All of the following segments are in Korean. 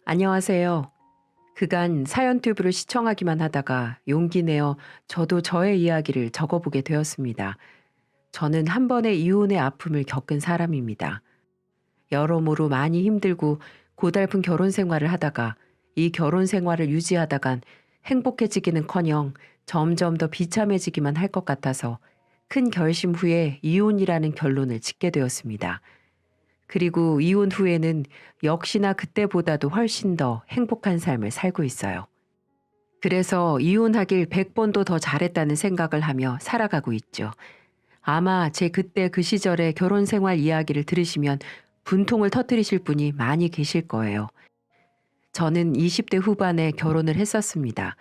안녕하세요. 그간 사연 튜브를 시청하기만 하다가 용기 내어 저도 저의 이야기를 적어보게 되었습니다. 저는 한 번의 이혼의 아픔을 겪은 사람입니다. 여러모로 많이 힘들고 고달픈 결혼 생활을 하다가 이 결혼 생활을 유지하다간 행복해지기는커녕 점점 더 비참해지기만 할 것 같아서 큰 결심 후에 이혼이라는 결론을 짓게 되었습니다. 그리고 이혼 후에는 역시나 그때보다도 훨씬 더 행복한 삶을 살고 있어요. 그래서 이혼하길 100번도 더 잘했다는 생각을 하며 살아가고 있죠. 아마 제 그때 그 시절의 결혼 생활 이야기를 들으시면 분통을 터뜨리실 분이 많이 계실 거예요. 저는 20대 후반에 결혼을 했었습니다.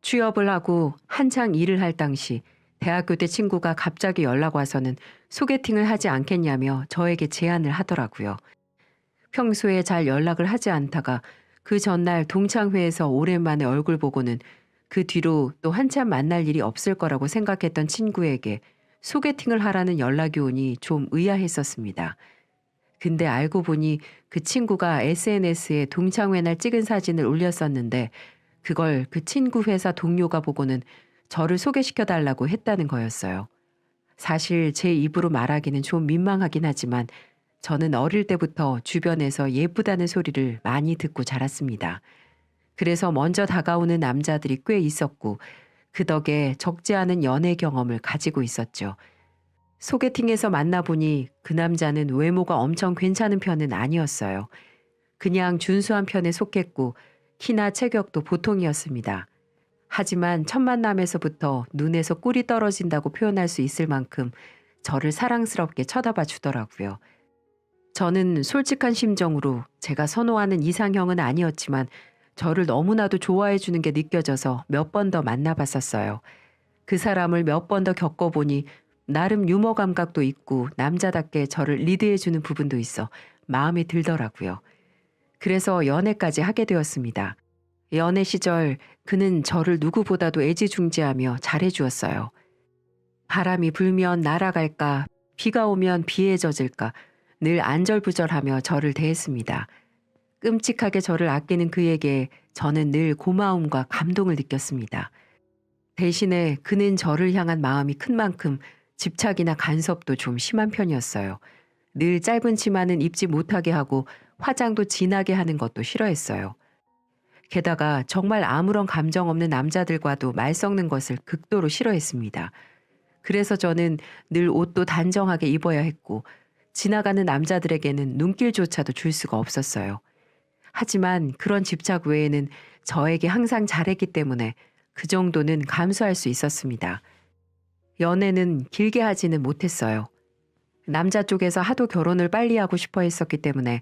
취업을 하고 한창 일을 할 당시 대학교 때 친구가 갑자기 연락 와서는 소개팅을 하지 않겠냐며 저에게 제안을 하더라고요. 평소에 잘 연락을 하지 않다가 그 전날 동창회에서 오랜만에 얼굴 보고는 그 뒤로 또 한참 만날 일이 없을 거라고 생각했던 친구에게 소개팅을 하라는 연락이 오니 좀 의아했었습니다. 근데 알고 보니 그 친구가 SNS에 동창회 날 찍은 사진을 올렸었는데 그걸 그 친구 회사 동료가 보고는 저를 소개시켜 달라고 했다는 거였어요. 사실 제 입으로 말하기는 좀 민망하긴 하지만 저는 어릴 때부터 주변에서 예쁘다는 소리를 많이 듣고 자랐습니다. 그래서 먼저 다가오는 남자들이 꽤 있었고 그 덕에 적지 않은 연애 경험을 가지고 있었죠. 소개팅에서 만나보니 그 남자는 외모가 엄청 괜찮은 편은 아니었어요. 그냥 준수한 편에 속했고 키나 체격도 보통이었습니다. 하지만 첫 만남에서부터 눈에서 꿀이 떨어진다고 표현할 수 있을 만큼 저를 사랑스럽게 쳐다봐 주더라고요. 저는 솔직한 심정으로 제가 선호하는 이상형은 아니었지만 저를 너무나도 좋아해 주는 게 느껴져서 몇 번 더 만나봤었어요. 그 사람을 몇 번 더 겪어보니 나름 유머 감각도 있고 남자답게 저를 리드해 주는 부분도 있어 마음에 들더라고요. 그래서 연애까지 하게 되었습니다. 연애 시절 그는 저를 누구보다도 애지중지하며 잘해주었어요. 바람이 불면 날아갈까, 비가 오면 비에 젖을까 늘 안절부절하며 저를 대했습니다. 끔찍하게 저를 아끼는 그에게 저는 늘 고마움과 감동을 느꼈습니다. 대신에 그는 저를 향한 마음이 큰 만큼 집착이나 간섭도 좀 심한 편이었어요. 늘 짧은 치마는 입지 못하게 하고 화장도 진하게 하는 것도 싫어했어요. 게다가 정말 아무런 감정 없는 남자들과도 말 섞는 것을 극도로 싫어했습니다. 그래서 저는 늘 옷도 단정하게 입어야 했고 지나가는 남자들에게는 눈길조차도 줄 수가 없었어요. 하지만 그런 집착 외에는 저에게 항상 잘했기 때문에 그 정도는 감수할 수 있었습니다. 연애는 길게 하지는 못했어요. 남자 쪽에서 하도 결혼을 빨리 하고 싶어 했었기 때문에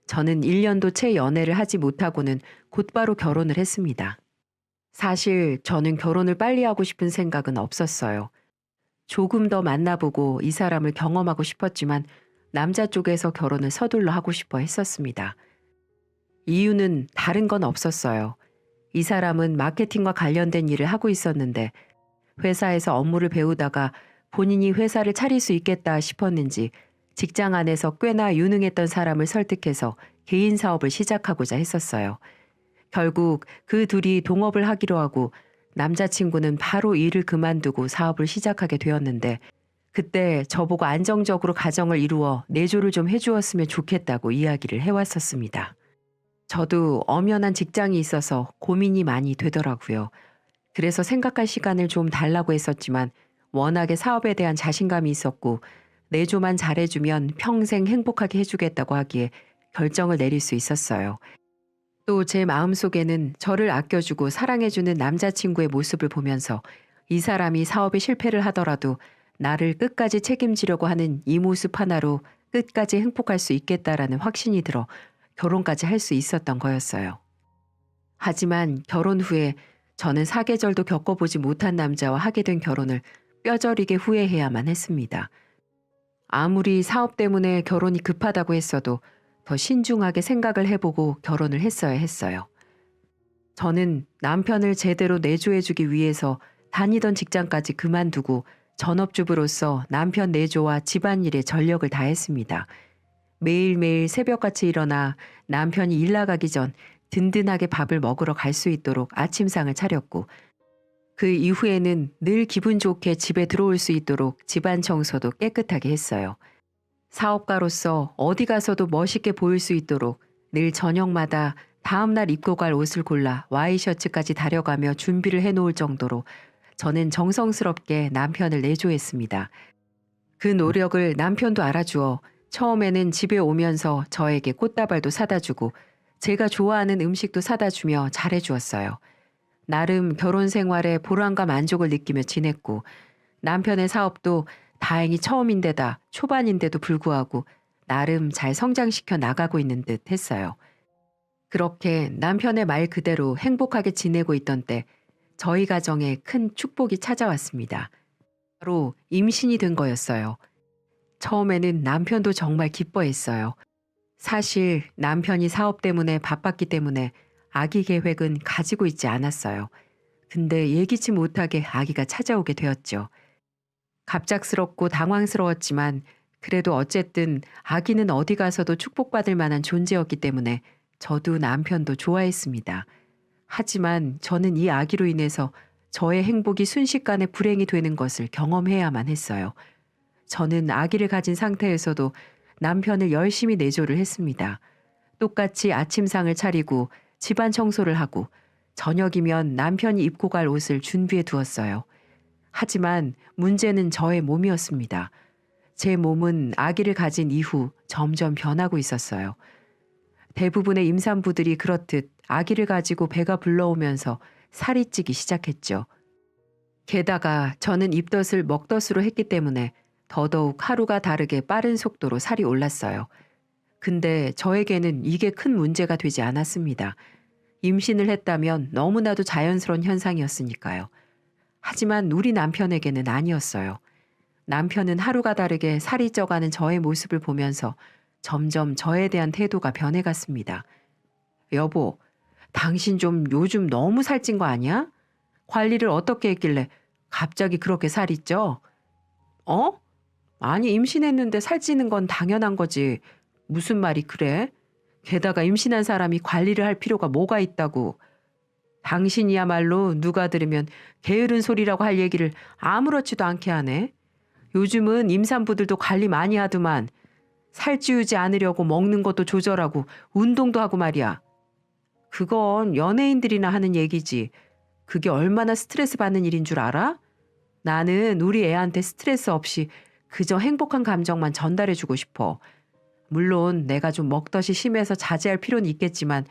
저는 1년도 채 연애를 하지 못하고는 곧바로 결혼을 했습니다. 사실 저는 결혼을 빨리 하고 싶은 생각은 없었어요. 조금 더 만나보고 이 사람을 경험하고 싶었지만 남자 쪽에서 결혼을 서둘러 하고 싶어 했었습니다. 이유는 다른 건 없었어요. 이 사람은 마케팅과 관련된 일을 하고 있었는데 회사에서 업무를 배우다가 본인이 회사를 차릴 수 있겠다 싶었는지 직장 안에서 꽤나 유능했던 사람을 설득해서 개인 사업을 시작하고자 했었어요. 결국 그 둘이 동업을 하기로 하고 남자친구는 바로 일을 그만두고 사업을 시작하게 되었는데 그때 저보고 안정적으로 가정을 이루어 내조를 좀 해주었으면 좋겠다고 이야기를 해왔었습니다. 저도 엄연한 직장이 있어서 고민이 많이 되더라고요. 그래서 생각할 시간을 좀 달라고 했었지만 워낙에 사업에 대한 자신감이 있었고 내조만 잘해주면 평생 행복하게 해주겠다고 하기에 결정을 내릴 수 있었어요. 또 제 마음속에는 저를 아껴주고 사랑해주는 남자친구의 모습을 보면서 이 사람이 사업에 실패를 하더라도 나를 끝까지 책임지려고 하는 이 모습 하나로 끝까지 행복할 수 있겠다라는 확신이 들어 결혼까지 할 수 있었던 거였어요. 하지만 결혼 후에 저는 사계절도 겪어보지 못한 남자와 하게 된 결혼을 뼈저리게 후회해야만 했습니다. 아무리 사업 때문에 결혼이 급하다고 했어도 더 신중하게 생각을 해보고 결혼을 했어야 했어요. 저는 남편을 제대로 내조해주기 위해서 다니던 직장까지 그만두고 전업주부로서 남편 내조와 집안일에 전력을 다했습니다. 매일매일 새벽같이 일어나 남편이 일 나가기 전 든든하게 밥을 먹으러 갈 수 있도록 아침상을 차렸고 그 이후에는 늘 기분 좋게 집에 들어올 수 있도록 집안 청소도 깨끗하게 했어요. 사업가로서 어디 가서도 멋있게 보일 수 있도록 늘 저녁마다 다음날 입고 갈 옷을 골라 와이셔츠까지 다려가며 준비를 해놓을 정도로 저는 정성스럽게 남편을 내조했습니다. 그 노력을 남편도 알아주어 처음에는 집에 오면서 저에게 꽃다발도 사다 주고 제가 좋아하는 음식도 사다 주며 잘해주었어요. 나름 결혼 생활에 보람과 만족을 느끼며 지냈고 남편의 사업도 다행히 처음인데다 초반인데도 불구하고 나름 잘 성장시켜 나가고 있는 듯 했어요. 그렇게 남편의 말 그대로 행복하게 지내고 있던 때 저희 가정에 큰 축복이 찾아왔습니다. 바로 임신이 된 거였어요. 처음에는 남편도 정말 기뻐했어요. 사실 남편이 사업 때문에 바빴기 때문에 아기 계획은 가지고 있지 않았어요. 근데 예기치 못하게 아기가 찾아오게 되었죠. 갑작스럽고 당황스러웠지만 그래도 어쨌든 아기는 어디 가서도 축복받을 만한 존재였기 때문에 저도 남편도 좋아했습니다. 하지만 저는 이 아기로 인해서 저의 행복이 순식간에 불행이 되는 것을 경험해야만 했어요. 저는 아기를 가진 상태에서도 남편을 열심히 내조를 했습니다. 똑같이 아침상을 차리고 집안 청소를 하고 저녁이면 남편이 입고 갈 옷을 준비해 두었어요. 하지만 문제는 저의 몸이었습니다. 제 몸은 아기를 가진 이후 점점 변하고 있었어요. 대부분의 임산부들이 그렇듯 아기를 가지고 배가 불러오면서 살이 찌기 시작했죠. 게다가 저는 입덧을 먹덧으로 했기 때문에 더더욱 하루가 다르게 빠른 속도로 살이 올랐어요. 근데 저에게는 이게 큰 문제가 되지 않았습니다. 임신을 했다면 너무나도 자연스러운 현상이었으니까요. 하지만 우리 남편에게는 아니었어요. 남편은 하루가 다르게 살이 쪄가는 저의 모습을 보면서 점점 저에 대한 태도가 변해갔습니다. 여보, 당신 좀 요즘 너무 살찐 거 아니야? 관리를 어떻게 했길래 갑자기 그렇게 살이 쪄? 어? 아니, 임신했는데 살찌는 건 당연한 거지. 무슨 말이 그래? 게다가 임신한 사람이 관리를 할 필요가 뭐가 있다고. 당신이야말로 누가 들으면 게으른 소리라고 할 얘기를 아무렇지도 않게 하네. 요즘은 임산부들도 관리 많이 하더만. 살찌우지 않으려고 먹는 것도 조절하고 운동도 하고 말이야. 그건 연예인들이나 하는 얘기지. 그게 얼마나 스트레스 받는 일인 줄 알아? 나는 우리 애한테 스트레스 없이 그저 행복한 감정만 전달해주고 싶어. 물론 내가 좀 먹덧이 심해서 자제할 필요는 있겠지만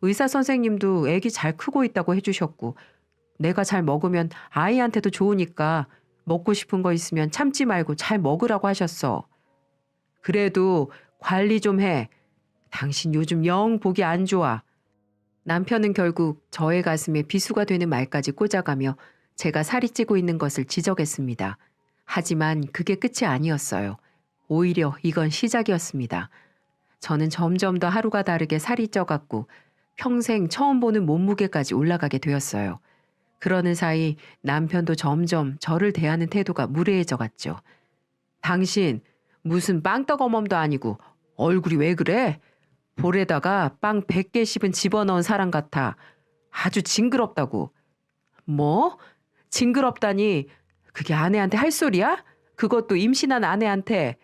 의사 선생님도 애기 잘 크고 있다고 해주셨고 내가 잘 먹으면 아이한테도 좋으니까 먹고 싶은 거 있으면 참지 말고 잘 먹으라고 하셨어. 그래도 관리 좀 해. 당신 요즘 영 보기 안 좋아. 남편은 결국 저의 가슴에 비수가 되는 말까지 꽂아가며 제가 살이 찌고 있는 것을 지적했습니다. 하지만 그게 끝이 아니었어요. 오히려 이건 시작이었습니다. 저는 점점 더 하루가 다르게 살이 쪄갔고 평생 처음 보는 몸무게까지 올라가게 되었어요. 그러는 사이 남편도 점점 저를 대하는 태도가 무례해져 갔죠. 당신 무슨 빵떡어멈도 아니고 얼굴이 왜 그래? 볼에다가 빵 100개 씹은 집어넣은 사람 같아. 아주 징그럽다고. 뭐? 징그럽다니 그게 아내한테 할 소리야? 그것도 임신한 아내한테.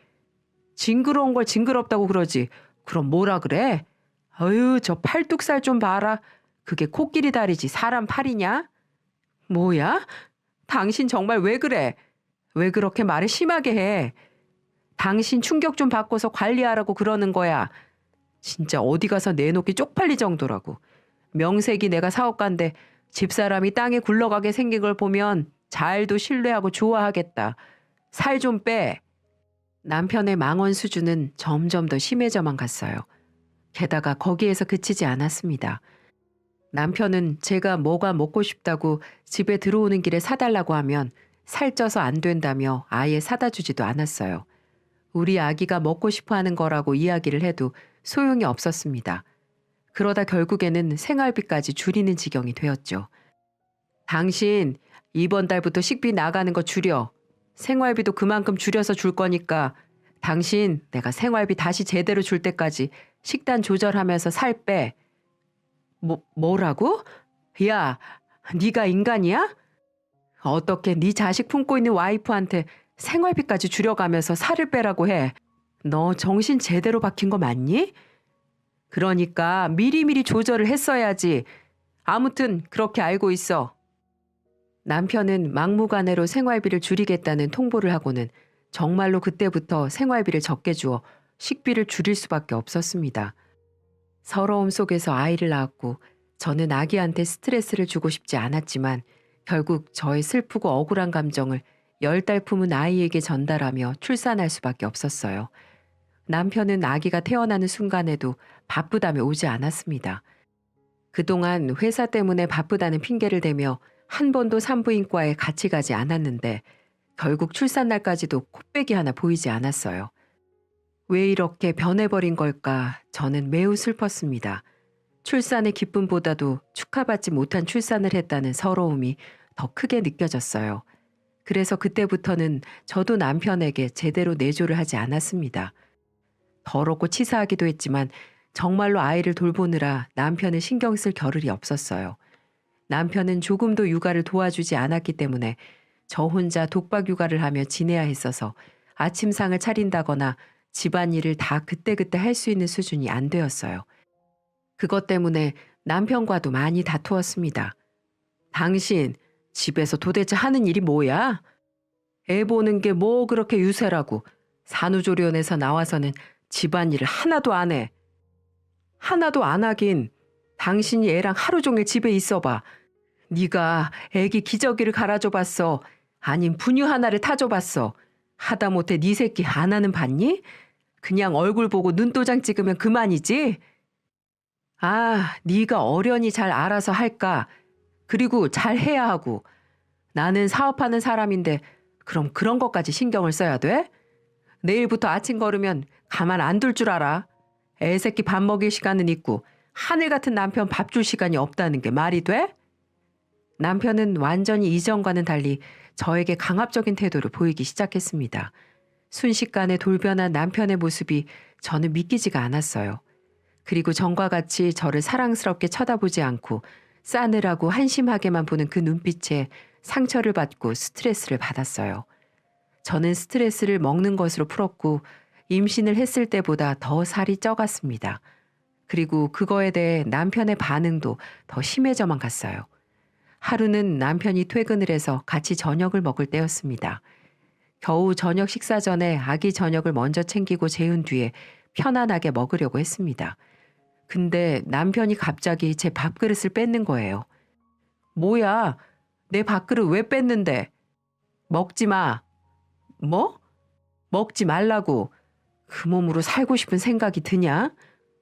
징그러운 걸 징그럽다고 그러지. 그럼 뭐라 그래? 어휴, 저 팔뚝살 좀 봐라. 그게 코끼리 다리지 사람 팔이냐? 뭐야? 당신 정말 왜 그래? 왜 그렇게 말을 심하게 해? 당신 충격 좀 받고서 관리하라고 그러는 거야. 진짜 어디 가서 내놓기 쪽팔릴 정도라고. 명색이 내가 사업가인데 집사람이 땅에 굴러가게 생긴 걸 보면 잘도 신뢰하고 좋아하겠다. 살 좀 빼. 남편의 망언 수준은 점점 더 심해져만 갔어요. 게다가 거기에서 그치지 않았습니다. 남편은 제가 뭐가 먹고 싶다고 집에 들어오는 길에 사달라고 하면 살쪄서 안 된다며 아예 사다 주지도 않았어요. 우리 아기가 먹고 싶어 하는 거라고 이야기를 해도 소용이 없었습니다. 그러다 결국에는 생활비까지 줄이는 지경이 되었죠. 당신 이번 달부터 식비 나가는 거 줄여. 생활비도 그만큼 줄여서 줄 거니까 당신 내가 생활비 다시 제대로 줄 때까지 식단 조절하면서 살 빼. 뭐라고? 야, 네가 인간이야? 어떻게 네 자식 품고 있는 와이프한테 생활비까지 줄여가면서 살을 빼라고 해? 너 정신 제대로 박힌 거 맞니? 그러니까 미리미리 조절을 했어야지. 아무튼 그렇게 알고 있어. 남편은 막무가내로 생활비를 줄이겠다는 통보를 하고는 정말로 그때부터 생활비를 적게 주어 식비를 줄일 수밖에 없었습니다. 서러움 속에서 아이를 낳았고 저는 아기한테 스트레스를 주고 싶지 않았지만 결국 저의 슬프고 억울한 감정을 10달 품은 아이에게 전달하며 출산할 수밖에 없었어요. 남편은 아기가 태어나는 순간에도 바쁘다며 오지 않았습니다. 그동안 회사 때문에 바쁘다는 핑계를 대며 한 번도 산부인과에 같이 가지 않았는데 결국 출산날까지도 코빼기 하나 보이지 않았어요. 왜 이렇게 변해버린 걸까 저는 매우 슬펐습니다. 출산의 기쁨보다도 축하받지 못한 출산을 했다는 서러움이 더 크게 느껴졌어요. 그래서 그때부터는 저도 남편에게 제대로 내조를 하지 않았습니다. 더럽고 치사하기도 했지만 정말로 아이를 돌보느라 남편을 신경 쓸 겨를이 없었어요. 남편은 조금도 육아를 도와주지 않았기 때문에 저 혼자 독박 육아를 하며 지내야 했어서 아침상을 차린다거나 집안일을 다 그때그때 할 수 있는 수준이 안 되었어요. 그것 때문에 남편과도 많이 다투었습니다. 당신 집에서 도대체 하는 일이 뭐야? 애 보는 게 뭐 그렇게 유세라고. 산후조리원에서 나와서는 집안일을 하나도 안 해. 하나도 안 하긴. 당신이 애랑 하루 종일 집에 있어봐. 네가 애기 기저귀를 갈아줘봤어. 아님 분유 하나를 타줘봤어. 하다못해 네 새끼 하나는 봤니? 그냥 얼굴 보고 눈도장 찍으면 그만이지? 아, 네가 어련히 잘 알아서 할까? 그리고 잘 해야 하고. 나는 사업하는 사람인데 그럼 그런 것까지 신경을 써야 돼? 내일부터 아침 걸으면 가만 안 둘 줄 알아. 애 새끼 밥 먹일 시간은 있고 하늘 같은 남편 밥 줄 시간이 없다는 게 말이 돼? 남편은 완전히 이전과는 달리 저에게 강압적인 태도를 보이기 시작했습니다. 순식간에 돌변한 남편의 모습이 저는 믿기지가 않았어요. 그리고 전과 같이 저를 사랑스럽게 쳐다보지 않고 싸늘하고 한심하게만 보는 그 눈빛에 상처를 받고 스트레스를 받았어요. 저는 스트레스를 먹는 것으로 풀었고 임신을 했을 때보다 더 살이 쪄갔습니다. 그리고 그거에 대해 남편의 반응도 더 심해져만 갔어요. 하루는 남편이 퇴근을 해서 같이 저녁을 먹을 때였습니다. 겨우 저녁 식사 전에 아기 저녁을 먼저 챙기고 재운 뒤에 편안하게 먹으려고 했습니다. 근데 남편이 갑자기 제 밥그릇을 뺏는 거예요. 뭐야? 내 밥그릇 왜 뺐는데? 먹지 마. 뭐? 먹지 말라고. 그 몸으로 살고 싶은 생각이 드냐?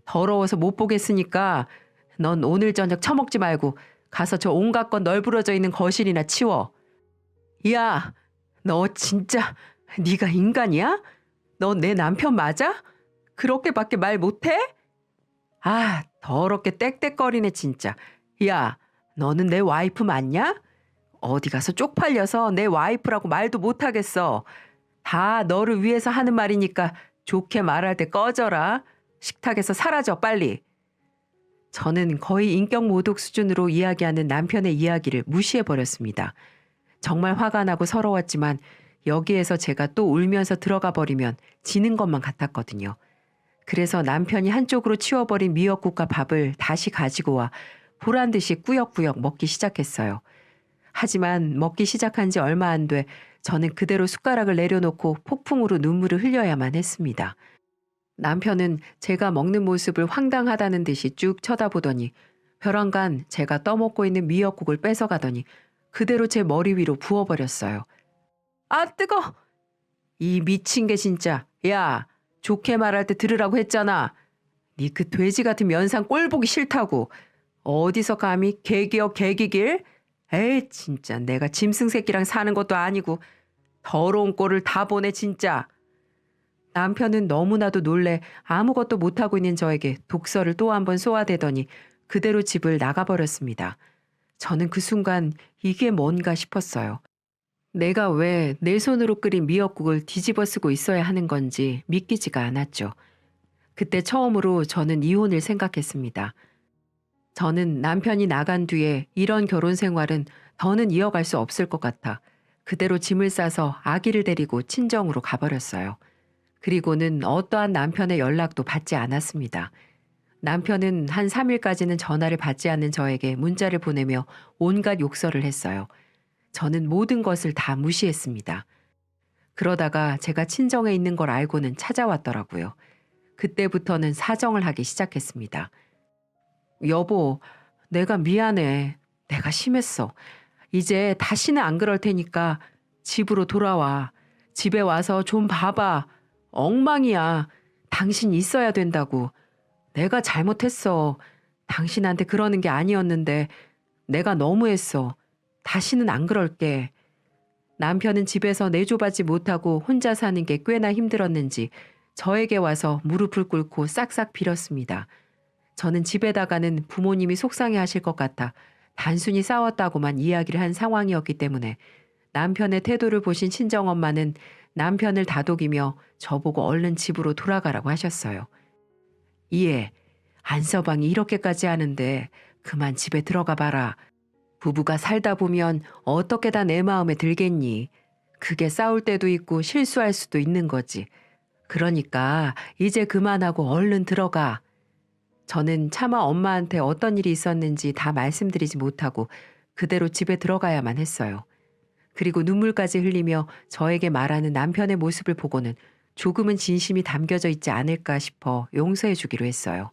더러워서 못 보겠으니까 넌 오늘 저녁 처먹지 말고 가서 저 온갖 것 널브러져 있는 거실이나 치워. 야, 너 진짜 네가 인간이야? 너 내 남편 맞아? 그렇게밖에 말 못해? 아, 더럽게 떽떽거리네 진짜. 야, 너는 내 와이프 맞냐? 어디 가서 쪽팔려서 내 와이프라고 말도 못하겠어. 다 너를 위해서 하는 말이니까 좋게 말할 때 꺼져라. 식탁에서 사라져 빨리. 저는 거의 인격 모독 수준으로 이야기하는 남편의 이야기를 무시해버렸습니다. 정말 화가 나고 서러웠지만 여기에서 제가 또 울면서 들어가 버리면 지는 것만 같았거든요. 그래서 남편이 한쪽으로 치워버린 미역국과 밥을 다시 가지고 와 보란 듯이 꾸역꾸역 먹기 시작했어요. 하지만 먹기 시작한 지 얼마 안 돼 저는 그대로 숟가락을 내려놓고 폭풍으로 눈물을 흘려야만 했습니다. 남편은 제가 먹는 모습을 황당하다는 듯이 쭉 쳐다보더니 벼랑간 제가 떠먹고 있는 미역국을 뺏어가더니 그대로 제 머리 위로 부어버렸어요. 아, 뜨거! 이 미친 게 진짜. 야, 좋게 말할 때 들으라고 했잖아. 네 그 돼지 같은 면상 꼴 보기 싫다고. 어디서 감히 개기어 개기길? 에이, 진짜 내가 짐승 새끼랑 사는 것도 아니고 더러운 꼴을 다 보네 진짜. 남편은 너무나도 놀래 아무것도 못하고 있는 저에게 독서를 또 한 번 쏘아대더니 그대로 집을 나가버렸습니다. 저는 그 순간 이게 뭔가 싶었어요. 내가 왜 내 손으로 끓인 미역국을 뒤집어 쓰고 있어야 하는 건지 믿기지가 않았죠. 그때 처음으로 저는 이혼을 생각했습니다. 저는 남편이 나간 뒤에 이런 결혼 생활은 더는 이어갈 수 없을 것 같아 그대로 짐을 싸서 아기를 데리고 친정으로 가버렸어요. 그리고는 어떠한 남편의 연락도 받지 않았습니다. 남편은 한 3일까지는 전화를 받지 않는 저에게 문자를 보내며 온갖 욕설을 했어요. 저는 모든 것을 다 무시했습니다. 그러다가 제가 친정에 있는 걸 알고는 찾아왔더라고요. 그때부터는 사정을 하기 시작했습니다. 여보, 내가 미안해. 내가 심했어. 이제 다시는 안 그럴 테니까 집으로 돌아와. 집에 와서 좀 봐봐. 엉망이야. 당신 있어야 된다고. 내가 잘못했어. 당신한테 그러는 게 아니었는데 내가 너무했어. 다시는 안 그럴게. 남편은 집에서 내조받지 못하고 혼자 사는 게 꽤나 힘들었는지 저에게 와서 무릎을 꿇고 싹싹 빌었습니다. 저는 집에다가는 부모님이 속상해 하실 것 같아 단순히 싸웠다고만 이야기를 한 상황이었기 때문에 남편의 태도를 보신 친정엄마는 남편을 다독이며 저보고 얼른 집으로 돌아가라고 하셨어요. 이해, 안서방이 이렇게까지 하는데 그만 집에 들어가 봐라. 부부가 살다 보면 어떻게 다 내 마음에 들겠니? 그게 싸울 때도 있고 실수할 수도 있는 거지. 그러니까 이제 그만하고 얼른 들어가. 저는 차마 엄마한테 어떤 일이 있었는지 다 말씀드리지 못하고 그대로 집에 들어가야만 했어요. 그리고 눈물까지 흘리며 저에게 말하는 남편의 모습을 보고는 조금은 진심이 담겨져 있지 않을까 싶어 용서해 주기로 했어요.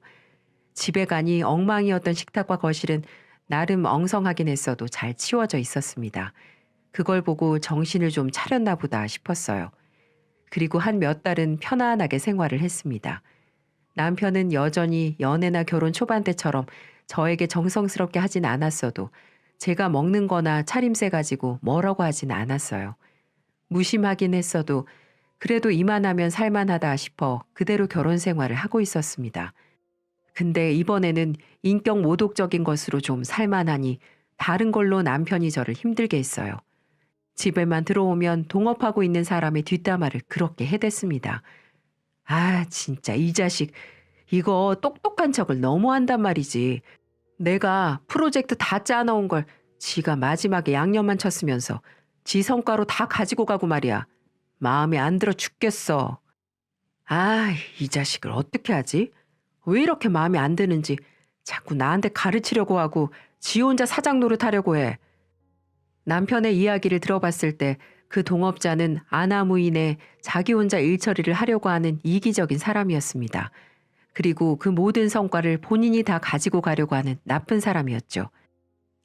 집에 가니 엉망이었던 식탁과 거실은 나름 엉성하긴 했어도 잘 치워져 있었습니다. 그걸 보고 정신을 좀 차렸나 보다 싶었어요. 그리고 한 몇 달은 편안하게 생활을 했습니다. 남편은 여전히 연애나 결혼 초반 때처럼 저에게 정성스럽게 하진 않았어도 제가 먹는 거나 차림새 가지고 뭐라고 하진 않았어요. 무심하긴 했어도 그래도 이만하면 살만하다 싶어 그대로 결혼 생활을 하고 있었습니다. 근데 이번에는 인격 모독적인 것으로 좀 살만하니 다른 걸로 남편이 저를 힘들게 했어요. 집에만 들어오면 동업하고 있는 사람의 뒷담화를 그렇게 해댔습니다. 아, 진짜 이 자식 이거 똑똑한 척을 너무 한단 말이지. 내가 프로젝트 다 짜놓은 걸 지가 마지막에 양념만 쳤으면서 지 성과로 다 가지고 가고 말이야. 마음에 안 들어 죽겠어. 아, 이 자식을 어떻게 하지? 왜 이렇게 마음에 안 드는지 자꾸 나한테 가르치려고 하고 지 혼자 사장 노릇하려고 해. 남편의 이야기를 들어봤을 때 그 동업자는 아나무인에 자기 혼자 일 처리를 하려고 하는 이기적인 사람이었습니다. 그리고 그 모든 성과를 본인이 다 가지고 가려고 하는 나쁜 사람이었죠.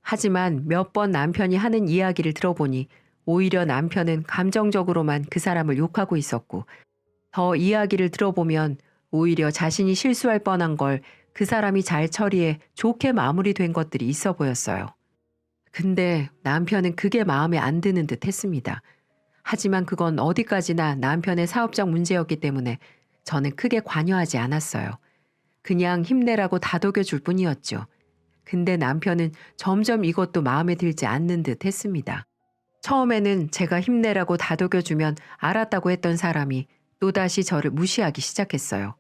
하지만 몇 번 남편이 하는 이야기를 들어보니 오히려 남편은 감정적으로만 그 사람을 욕하고 있었고 더 이야기를 들어보면 오히려 자신이 실수할 뻔한 걸 그 사람이 잘 처리해 좋게 마무리된 것들이 있어 보였어요. 근데 남편은 그게 마음에 안 드는 듯 했습니다. 하지만 그건 어디까지나 남편의 사업적 문제였기 때문에 저는 크게 관여하지 않았어요. 그냥 힘내라고 다독여 줄 뿐이었죠. 근데 남편은 점점 이것도 마음에 들지 않는 듯 했습니다. 처음에는 제가 힘내라고 다독여주면 알았다고 했던 사람이 또다시 저를 무시하기 시작했어요.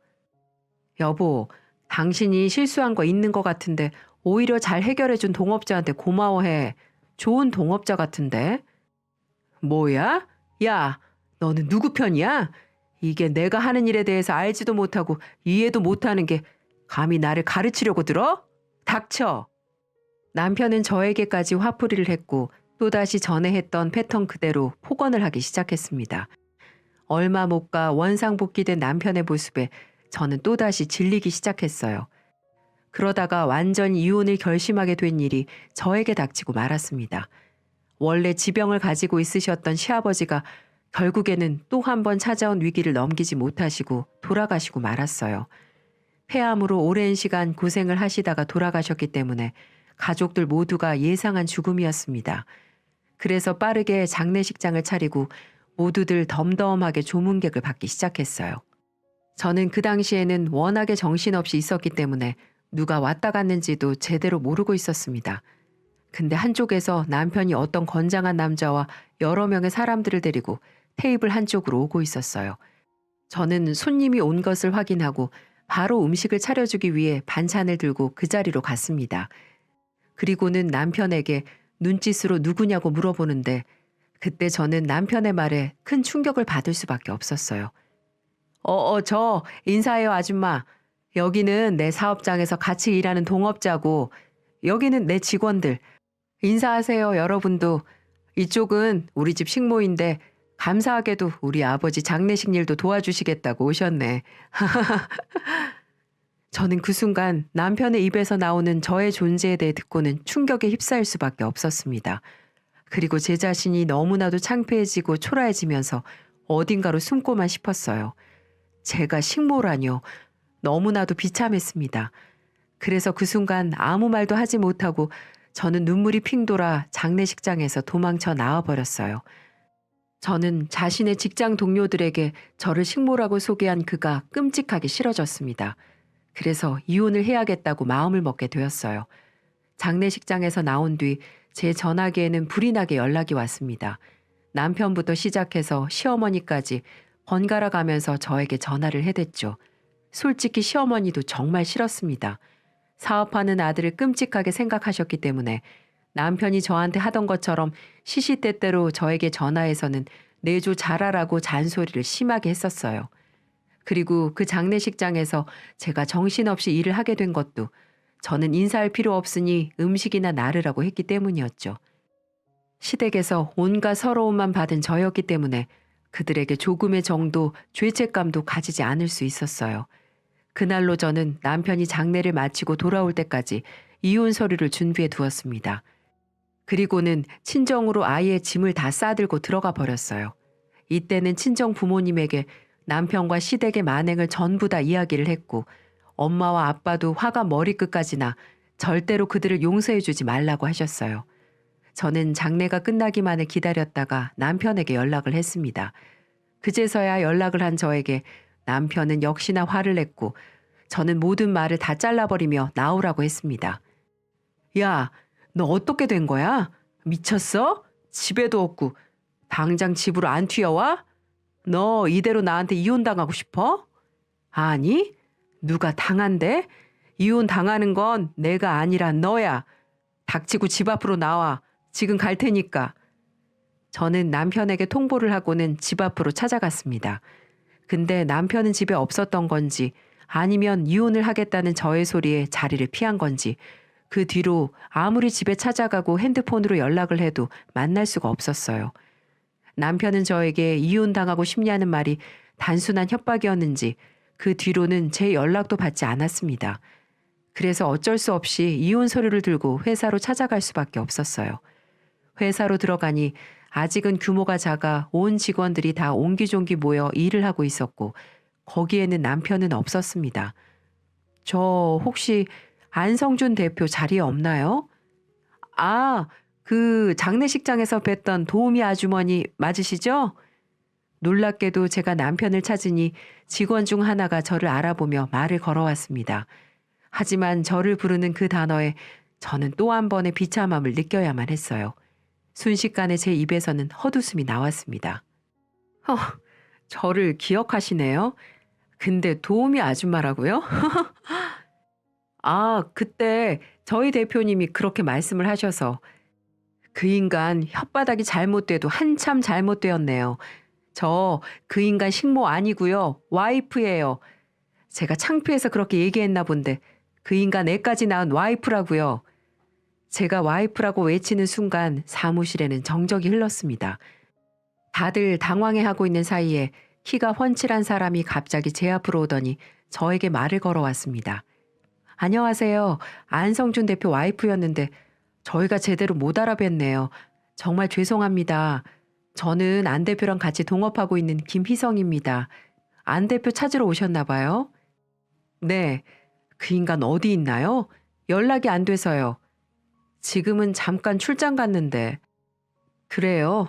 여보, 당신이 실수한 거 있는 것 같은데 오히려 잘 해결해준 동업자한테 고마워해. 좋은 동업자 같은데. 뭐야? 야, 너는 누구 편이야? 이게 내가 하는 일에 대해서 알지도 못하고 이해도 못하는 게 감히 나를 가르치려고 들어? 닥쳐. 남편은 저에게까지 화풀이를 했고 또다시 전에 했던 패턴 그대로 폭언을 하기 시작했습니다. 얼마 못 가 원상복귀된 남편의 모습에 저는 또다시 질리기 시작했어요. 그러다가 완전히 이혼을 결심하게 된 일이 저에게 닥치고 말았습니다. 원래 지병을 가지고 있으셨던 시아버지가 결국에는 또 한 번 찾아온 위기를 넘기지 못하시고 돌아가시고 말았어요. 폐암으로 오랜 시간 고생을 하시다가 돌아가셨기 때문에 가족들 모두가 예상한 죽음이었습니다. 그래서 빠르게 장례식장을 차리고 모두들 덤덤하게 조문객을 받기 시작했어요. 저는 그 당시에는 워낙에 정신없이 있었기 때문에 누가 왔다 갔는지도 제대로 모르고 있었습니다. 근데 한쪽에서 남편이 어떤 건장한 남자와 여러 명의 사람들을 데리고 테이블 한쪽으로 오고 있었어요. 저는 손님이 온 것을 확인하고 바로 음식을 차려주기 위해 반찬을 들고 그 자리로 갔습니다. 그리고는 남편에게 눈짓으로 누구냐고 물어보는데 그때 저는 남편의 말에 큰 충격을 받을 수밖에 없었어요. 저 인사해요 아줌마. 여기는 내 사업장에서 같이 일하는 동업자고 여기는 내 직원들. 인사하세요 여러분도. 이쪽은 우리 집 식모인데 감사하게도 우리 아버지 장례식 일도 도와주시겠다고 오셨네. 저는 그 순간 남편의 입에서 나오는 저의 존재에 대해 듣고는 충격에 휩싸일 수밖에 없었습니다. 그리고 제 자신이 너무나도 창피해지고 초라해지면서 어딘가로 숨고만 싶었어요. 제가 식모라뇨. 너무나도 비참했습니다. 그래서 그 순간 아무 말도 하지 못하고 저는 눈물이 핑 돌아 장례식장에서 도망쳐 나와버렸어요. 저는 자신의 직장 동료들에게 저를 식모라고 소개한 그가 끔찍하게 싫어졌습니다. 그래서 이혼을 해야겠다고 마음을 먹게 되었어요. 장례식장에서 나온 뒤 제 전화기에는 불이 나게 연락이 왔습니다. 남편부터 시작해서 시어머니까지 번갈아 가면서 저에게 전화를 해댔죠. 솔직히 시어머니도 정말 싫었습니다. 사업하는 아들을 끔찍하게 생각하셨기 때문에 남편이 저한테 하던 것처럼 시시때때로 저에게 전화해서는 내조 잘하라고 잔소리를 심하게 했었어요. 그리고 그 장례식장에서 제가 정신없이 일을 하게 된 것도 저는 인사할 필요 없으니 음식이나 나르라고 했기 때문이었죠. 시댁에서 온갖 서러움만 받은 저였기 때문에 그들에게 조금의 정도 죄책감도 가지지 않을 수 있었어요. 그날로 저는 남편이 장례를 마치고 돌아올 때까지 이혼 서류를 준비해 두었습니다. 그리고는 친정으로 아이의 짐을 다 싸들고 들어가 버렸어요. 이때는 친정 부모님에게 남편과 시댁의 만행을 전부 다 이야기를 했고 엄마와 아빠도 화가 머리끝까지 나 절대로 그들을 용서해 주지 말라고 하셨어요. 저는 장례가 끝나기만을 기다렸다가 남편에게 연락을 했습니다. 그제서야 연락을 한 저에게 남편은 역시나 화를 냈고 저는 모든 말을 다 잘라버리며 나오라고 했습니다. 야, 너 어떻게 된 거야? 미쳤어? 집에도 없고 당장 집으로 안 튀어와? 너 이대로 나한테 이혼당하고 싶어? 아니, 누가 당한대? 이혼 당하는 건 내가 아니라 너야. 닥치고 집 앞으로 나와. 지금 갈 테니까. 저는 남편에게 통보를 하고는 집 앞으로 찾아갔습니다. 근데 남편은 집에 없었던 건지 아니면 이혼을 하겠다는 저의 소리에 자리를 피한 건지 그 뒤로 아무리 집에 찾아가고 핸드폰으로 연락을 해도 만날 수가 없었어요. 남편은 저에게 이혼당하고 싶냐는 말이 단순한 협박이었는지 그 뒤로는 제 연락도 받지 않았습니다. 그래서 어쩔 수 없이 이혼 서류를 들고 회사로 찾아갈 수밖에 없었어요. 회사로 들어가니 아직은 규모가 작아 온 직원들이 다 옹기종기 모여 일을 하고 있었고 거기에는 남편은 없었습니다. 저 혹시 안성준 대표 자리에 없나요? 아, 그 장례식장에서 뵀던 도우미 아주머니 맞으시죠? 놀랍게도 제가 남편을 찾으니 직원 중 하나가 저를 알아보며 말을 걸어왔습니다. 하지만 저를 부르는 그 단어에 저는 또 한 번의 비참함을 느껴야만 했어요. 순식간에 제 입에서는 헛웃음이 나왔습니다. 저를 기억하시네요? 근데 도우미 아줌마라고요? 아, 그때 저희 대표님이 그렇게 말씀을 하셔서 그 인간 혓바닥이 잘못돼도 한참 잘못되었네요. 저 그 인간 식모 아니고요. 와이프예요. 제가 창피해서 그렇게 얘기했나 본데 그 인간 애까지 낳은 와이프라고요. 제가 와이프라고 외치는 순간 사무실에는 정적이 흘렀습니다. 다들 당황해하고 있는 사이에 키가 훤칠한 사람이 갑자기 제 앞으로 오더니 저에게 말을 걸어왔습니다. 안녕하세요. 안성준 대표 와이프였는데 저희가 제대로 못 알아뵀네요. 정말 죄송합니다. 저는 안 대표랑 같이 동업하고 있는 김희성입니다. 안 대표 찾으러 오셨나 봐요? 네. 그 인간 어디 있나요? 연락이 안 돼서요. 지금은 잠깐 출장 갔는데. 그래요?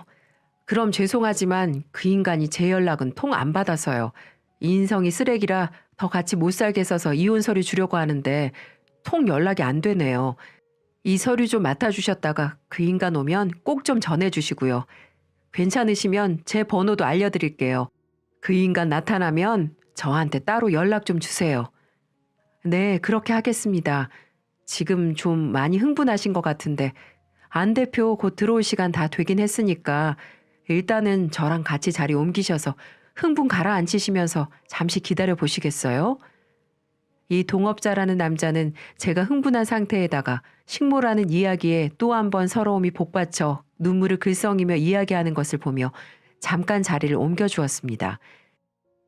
그럼 죄송하지만 그 인간이 제 연락은 통 안 받아서요. 인성이 쓰레기라 더 같이 못 살겠어서 이혼 서류 주려고 하는데 통 연락이 안 되네요. 이 서류 좀 맡아주셨다가 그 인간 오면 꼭 좀 전해주시고요. 괜찮으시면 제 번호도 알려드릴게요. 그 인간 나타나면 저한테 따로 연락 좀 주세요. 네, 그렇게 하겠습니다. 지금 좀 많이 흥분하신 것 같은데 안 대표 곧 들어올 시간 다 되긴 했으니까 일단은 저랑 같이 자리 옮기셔서 흥분 가라앉히시면서 잠시 기다려 보시겠어요? 이 동업자라는 남자는 제가 흥분한 상태에다가 식모라는 이야기에 또 한 번 서러움이 복받쳐 눈물을 글썽이며 이야기하는 것을 보며 잠깐 자리를 옮겨주었습니다.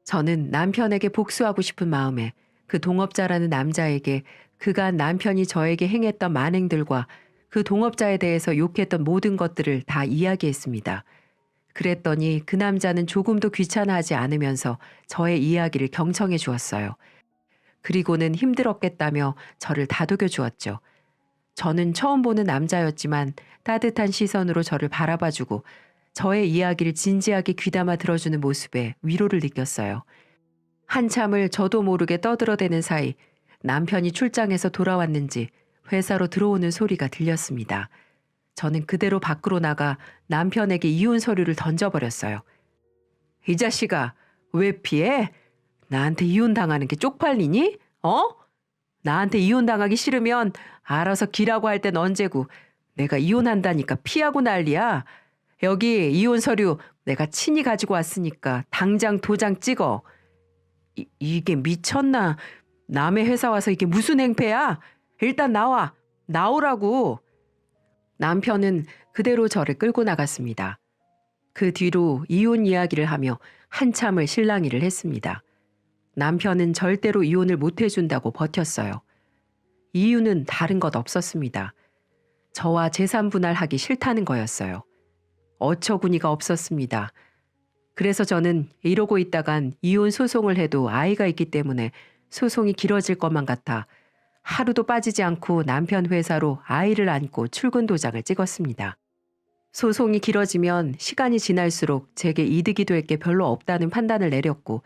저는 남편에게 복수하고 싶은 마음에 그 동업자라는 남자에게 그간 남편이 저에게 행했던 만행들과 그 동업자에 대해서 욕했던 모든 것들을 다 이야기했습니다. 그랬더니 그 남자는 조금도 귀찮아하지 않으면서 저의 이야기를 경청해 주었어요. 그리고는 힘들었겠다며 저를 다독여 주었죠. 저는 처음 보는 남자였지만 따뜻한 시선으로 저를 바라봐주고 저의 이야기를 진지하게 귀담아 들어주는 모습에 위로를 느꼈어요. 한참을 저도 모르게 떠들어대는 사이 남편이 출장에서 돌아왔는지 회사로 들어오는 소리가 들렸습니다. 저는 그대로 밖으로 나가 남편에게 이혼 서류를 던져버렸어요. 이 자식아, 왜 피해? 나한테 이혼당하는 게 쪽팔리니? 어? 나한테 이혼당하기 싫으면 알아서 기라고 할 땐 언제고 내가 이혼한다니까 피하고 난리야. 여기 이혼 서류 내가 친히 가지고 왔으니까 당장 도장 찍어. 이게 미쳤나? 남의 회사 와서 이게 무슨 행패야? 일단 나와. 나오라고. 남편은 그대로 저를 끌고 나갔습니다. 그 뒤로 이혼 이야기를 하며 한참을 실랑이를 했습니다. 남편은 절대로 이혼을 못 해준다고 버텼어요. 이유는 다른 것 없었습니다. 저와 재산 분할하기 싫다는 거였어요. 어처구니가 없었습니다. 그래서 저는 이러고 있다간 이혼 소송을 해도 아이가 있기 때문에 소송이 길어질 것만 같아 하루도 빠지지 않고 남편 회사로 아이를 안고 출근 도장을 찍었습니다. 소송이 길어지면 시간이 지날수록 제게 이득이 될 게 별로 없다는 판단을 내렸고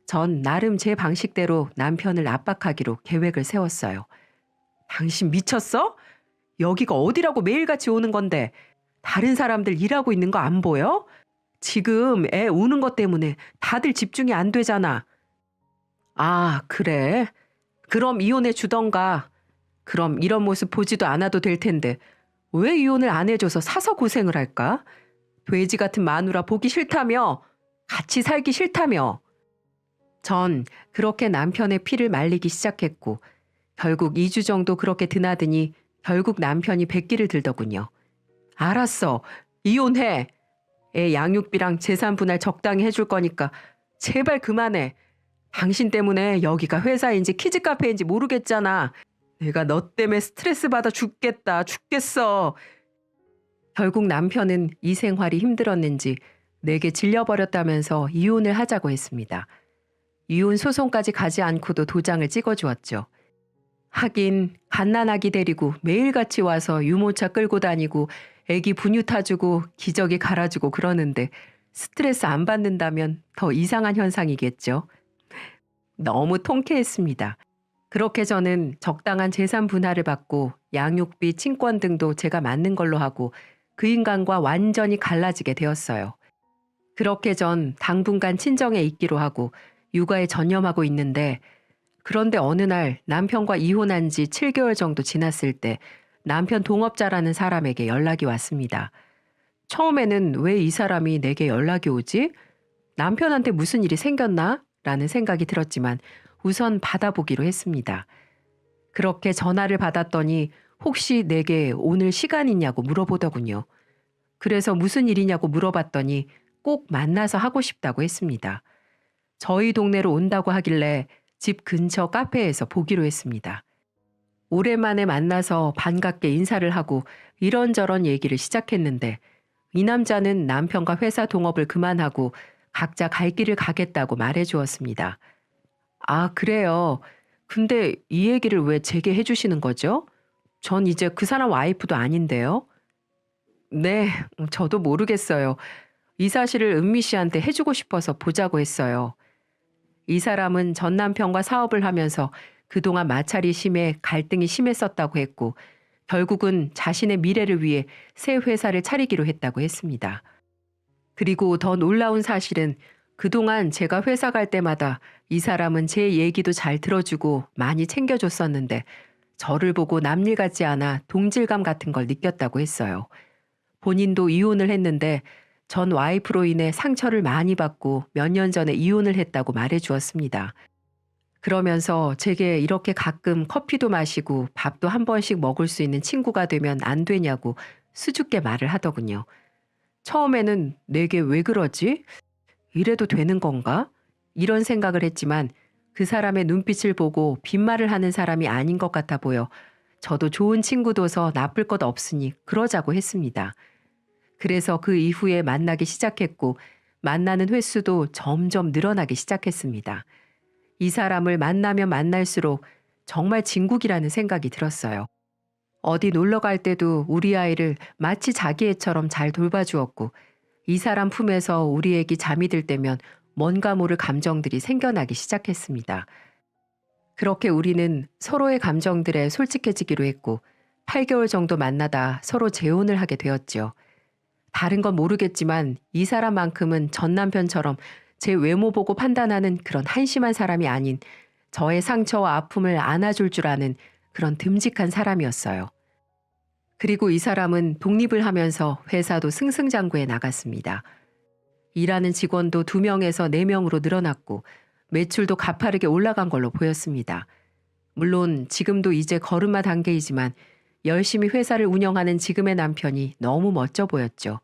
전 나름 제 방식대로 남편을 압박하기로 계획을 세웠어요. 당신 미쳤어? 여기가 어디라고 매일같이 오는 건데 다른 사람들 일하고 있는 거 안 보여? 지금 애 우는 것 때문에 다들 집중이 안 되잖아. 아, 그래? 그럼 이혼해 주던가. 그럼 이런 모습 보지도 않아도 될 텐데 왜 이혼을 안 해줘서 사서 고생을 할까? 돼지 같은 마누라 보기 싫다며? 같이 살기 싫다며? 전 그렇게 남편의 피를 말리기 시작했고 결국 2주 정도 그렇게 드나드니 결국 남편이 백기를 들더군요. 알았어. 이혼해. 애 양육비랑 재산 분할 적당히 해줄 거니까 제발 그만해. 당신 때문에 여기가 회사인지 키즈카페인지 모르겠잖아. 내가 너 때문에 스트레스 받아 죽겠어. 결국 남편은 이 생활이 힘들었는지 내게 질려버렸다면서 이혼을 하자고 했습니다. 이혼 소송까지 가지 않고도 도장을 찍어주었죠. 하긴 갓난아기 데리고 매일같이 와서 유모차 끌고 다니고 애기 분유 타주고 기저귀 갈아주고 그러는데 스트레스 안 받는다면 더 이상한 현상이겠죠. 너무 통쾌했습니다. 그렇게 저는 적당한 재산 분할을 받고 양육비, 친권 등도 제가 맞는 걸로 하고 그 인간과 완전히 갈라지게 되었어요. 그렇게 전 당분간 친정에 있기로 하고 육아에 전념하고 있는데 그런데 어느 날 남편과 이혼한 지 7개월 정도 지났을 때 남편 동업자라는 사람에게 연락이 왔습니다. 처음에는 왜 이 사람이 내게 연락이 오지? 남편한테 무슨 일이 생겼나? 라는 생각이 들었지만 우선 받아보기로 했습니다. 그렇게 전화를 받았더니 혹시 내게 오늘 시간 있냐고 물어보더군요. 그래서 무슨 일이냐고 물어봤더니 꼭 만나서 하고 싶다고 했습니다. 저희 동네로 온다고 하길래 집 근처 카페에서 보기로 했습니다. 오랜만에 만나서 반갑게 인사를 하고 이런저런 얘기를 시작했는데 이 남자는 남편과 회사 동업을 그만하고 각자 갈 길을 가겠다고 말해주었습니다. 아, 그래요. 근데 이 얘기를 왜 제게 해주시는 거죠? 전 이제 그 사람 와이프도 아닌데요. 네, 저도 모르겠어요. 이 사실을 은미 씨한테 해주고 싶어서 보자고 했어요. 이 사람은 전 남편과 사업을 하면서 그동안 마찰이 심해 갈등이 심했었다고 했고 결국은 자신의 미래를 위해 새 회사를 차리기로 했다고 했습니다. 그리고 더 놀라운 사실은 그동안 제가 회사 갈 때마다 이 사람은 제 얘기도 잘 들어주고 많이 챙겨줬었는데 저를 보고 남일 같지 않아 동질감 같은 걸 느꼈다고 했어요. 본인도 이혼을 했는데 전 와이프로 인해 상처를 많이 받고 몇 년 전에 이혼을 했다고 말해 주었습니다. 그러면서 제게 이렇게 가끔 커피도 마시고 밥도 한 번씩 먹을 수 있는 친구가 되면 안 되냐고 수줍게 말을 하더군요. 처음에는 내게 왜 그러지? 이래도 되는 건가? 이런 생각을 했지만 그 사람의 눈빛을 보고 빈말을 하는 사람이 아닌 것 같아 보여 저도 좋은 친구도서 나쁠 것 없으니 그러자고 했습니다. 그래서 그 이후에 만나기 시작했고 만나는 횟수도 점점 늘어나기 시작했습니다. 이 사람을 만나면 만날수록 정말 진국이라는 생각이 들었어요. 어디 놀러 갈 때도 우리 아이를 마치 자기 애처럼 잘 돌봐주었고 이 사람 품에서 우리 애기 잠이 들 때면 뭔가 모를 감정들이 생겨나기 시작했습니다. 그렇게 우리는 서로의 감정들에 솔직해지기로 했고 8개월 정도 만나다 서로 재혼을 하게 되었죠. 다른 건 모르겠지만 이 사람만큼은 전 남편처럼 제 외모 보고 판단하는 그런 한심한 사람이 아닌 저의 상처와 아픔을 안아줄 줄 아는 그런 듬직한 사람이었어요. 그리고 이 사람은 독립을 하면서 회사도 승승장구해 나갔습니다. 일하는 직원도 2명에서 4명으로 늘어났고 매출도 가파르게 올라간 걸로 보였습니다. 물론 지금도 이제 걸음마 단계이지만 열심히 회사를 운영하는 지금의 남편이 너무 멋져 보였죠.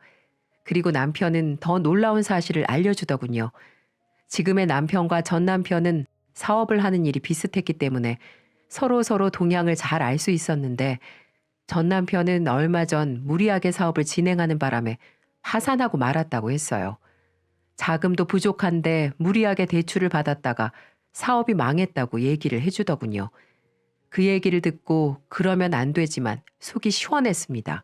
그리고 남편은 더 놀라운 사실을 알려주더군요. 지금의 남편과 전 남편은 사업을 하는 일이 비슷했기 때문에 서로 동향을 잘 알 수 있었는데 전 남편은 얼마 전 무리하게 사업을 진행하는 바람에 파산하고 말았다고 했어요. 자금도 부족한데 무리하게 대출을 받았다가 사업이 망했다고 얘기를 해주더군요. 그 얘기를 듣고 그러면 안 되지만 속이 시원했습니다.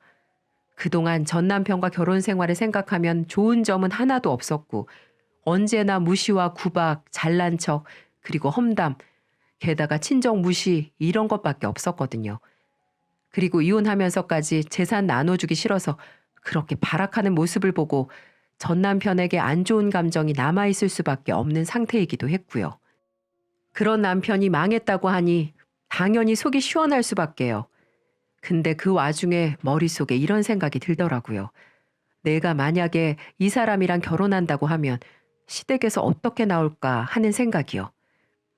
그동안 전 남편과 결혼 생활을 생각하면 좋은 점은 하나도 없었고 언제나 무시와 구박, 잘난 척, 그리고 험담, 게다가 친정 무시 이런 것밖에 없었거든요. 그리고 이혼하면서까지 재산 나눠주기 싫어서 그렇게 발악하는 모습을 보고 전 남편에게 안 좋은 감정이 남아있을 수밖에 없는 상태이기도 했고요. 그런 남편이 망했다고 하니 당연히 속이 시원할 수밖에요. 근데 그 와중에 머릿속에 이런 생각이 들더라고요. 내가 만약에 이 사람이랑 결혼한다고 하면 시댁에서 어떻게 나올까 하는 생각이요.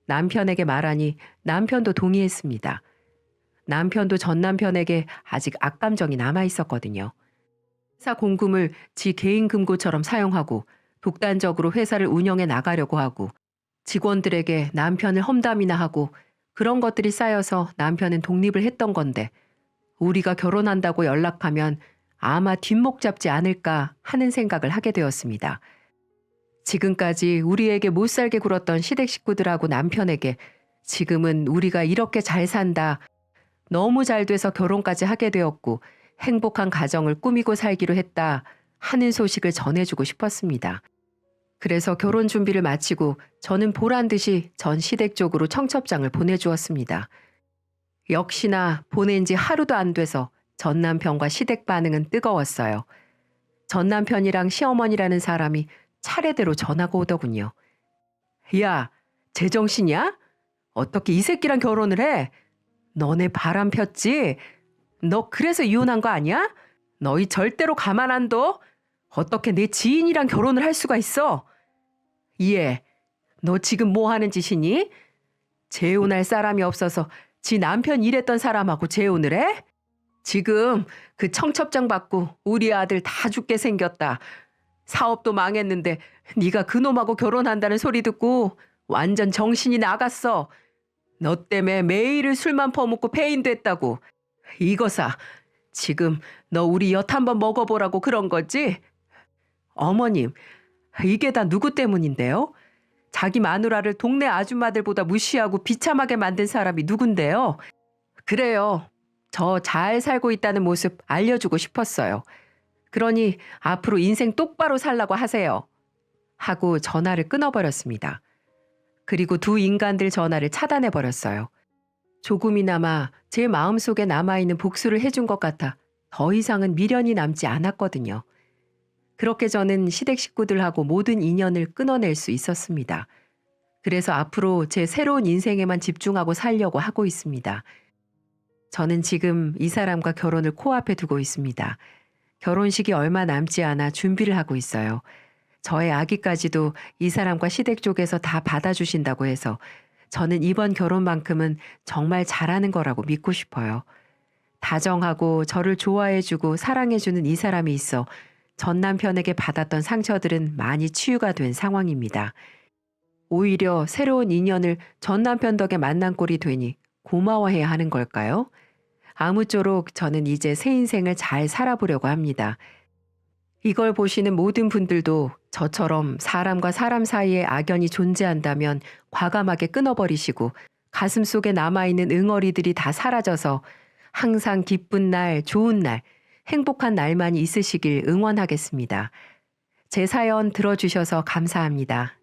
남편에게 말하니 남편도 동의했습니다. 남편도 전 남편에게 아직 악감정이 남아있었거든요. 회사 공금을 지 개인 금고처럼 사용하고 독단적으로 회사를 운영해 나가려고 하고 직원들에게 남편을 험담이나 하고 그런 것들이 쌓여서 남편은 독립을 했던 건데 우리가 결혼한다고 연락하면 아마 뒷목 잡지 않을까 하는 생각을 하게 되었습니다. 지금까지 우리에게 못살게 굴었던 시댁 식구들하고 남편에게 지금은 우리가 이렇게 잘 산다, 너무 잘 돼서 결혼까지 하게 되었고 행복한 가정을 꾸미고 살기로 했다 하는 소식을 전해주고 싶었습니다. 그래서 결혼 준비를 마치고 저는 보란 듯이 전 시댁 쪽으로 청첩장을 보내주었습니다. 역시나 보낸 지 하루도 안 돼서 전 남편과 시댁 반응은 뜨거웠어요. 전 남편이랑 시어머니라는 사람이 차례대로 전화가 오더군요. 야, 제정신이야? 어떻게 이 새끼랑 결혼을 해? 너네 바람 폈지? 너 그래서 이혼한 거 아니야? 너희 절대로 가만 안 둬? 어떻게 내 지인이랑 결혼을 할 수가 있어? 얘, 너 지금 뭐 하는 짓이니? 재혼할 사람이 없어서 지 남편 일했던 사람하고 재혼을 해? 지금 그 청첩장 받고 우리 아들 다 죽게 생겼다. 사업도 망했는데 네가 그놈하고 결혼한다는 소리 듣고 완전 정신이 나갔어. 너 때문에 매일을 술만 퍼먹고 폐인됐다고. 이거사, 지금 너 우리 엿 한번 먹어보라고 그런 거지? 어머님, 이게 다 누구 때문인데요? 자기 마누라를 동네 아줌마들보다 무시하고 비참하게 만든 사람이 누군데요? 그래요. 저 잘 살고 있다는 모습 알려주고 싶었어요. 그러니 앞으로 인생 똑바로 살라고 하세요. 하고 전화를 끊어버렸습니다. 그리고 두 인간들 전화를 차단해버렸어요. 조금이나마 제 마음속에 남아있는 복수를 해준 것 같아 더 이상은 미련이 남지 않았거든요. 그렇게 저는 시댁 식구들하고 모든 인연을 끊어낼 수 있었습니다. 그래서 앞으로 제 새로운 인생에만 집중하고 살려고 하고 있습니다. 저는 지금 이 사람과 결혼을 코앞에 두고 있습니다. 결혼식이 얼마 남지 않아 준비를 하고 있어요. 저의 아기까지도 이 사람과 시댁 쪽에서 다 받아주신다고 해서 저는 이번 결혼만큼은 정말 잘하는 거라고 믿고 싶어요. 다정하고 저를 좋아해주고 사랑해주는 이 사람이 있어 전 남편에게 받았던 상처들은 많이 치유가 된 상황입니다. 오히려 새로운 인연을 전 남편 덕에 만난 꼴이 되니 고마워해야 하는 걸까요? 아무쪼록 저는 이제 새 인생을 잘 살아보려고 합니다. 이걸 보시는 모든 분들도 저처럼 사람과 사람 사이에 악연이 존재한다면 과감하게 끊어버리시고 가슴 속에 남아있는 응어리들이 다 사라져서 항상 기쁜 날, 좋은 날, 행복한 날만이 있으시길 응원하겠습니다. 제 사연 들어주셔서 감사합니다.